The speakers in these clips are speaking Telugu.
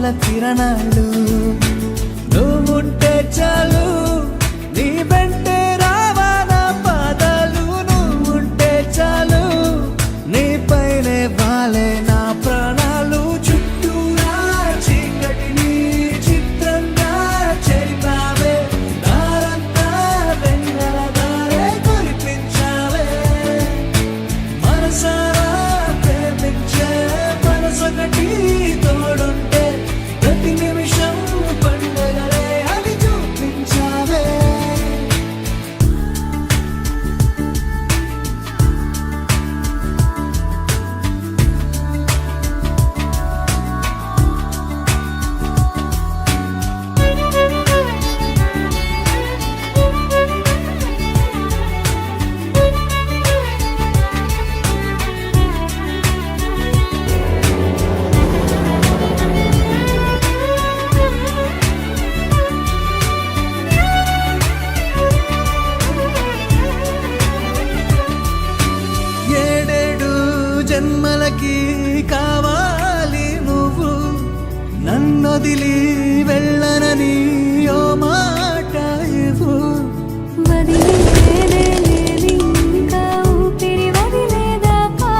వెన్నెల కిరణాలు నువ్వుంటే చాలు నీ వెంటే రావాలా పాదాలు నువ్వుంటే చాలు నీ పైనే వాలే నా ప్రాణాలు చుట్టూరా చీకటిని చిత్రంగా చెరిపావే దారంతా వెన్నెల దారే కురిపించావే మనసారా ప్రేమించే మనసొకటి తోడుంటే ప్రతి నిమిషం పండగలే అని చూపించావే ఏడేడు జన్మలకి కావాలి నువ్వు నన్నొదిలి వెళ్ళనని ఓ మాట ఇవ్వు వదిలేదేలేదింకా ఊపిరి వదిలేదాకా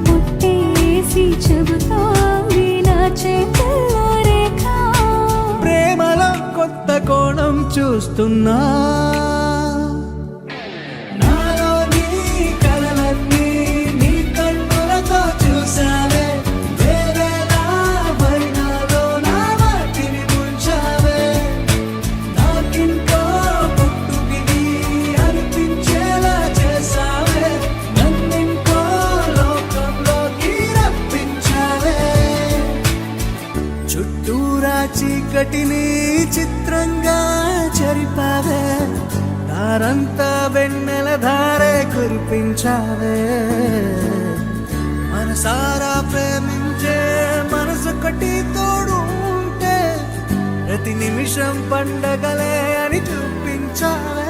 పుట్టేసి చెబుతోంది నా చేతుల్లో రేఖ ప్రేమలో కొత్త కోణం చూస్తున్నా నాలో నీ కలలన్నీ నీ కన్నులతో చూసావే వేరేలా మరి నాలో నా వాటిని ముంచావే నాకింకో పుట్టుకిది అనిపించేలా చేసావే నన్నింకో లోకంలోకి రప్పించావే చుట్టూరా చీకటిని చిత్రంగా చెరిపావే దారంతా వెన్నెల ధారే కురిపించావే మనసారా ప్రేమించే మనసొకటి తోడు ఉంటే ప్రతి నిమిషం పండగలే అని చూపించావే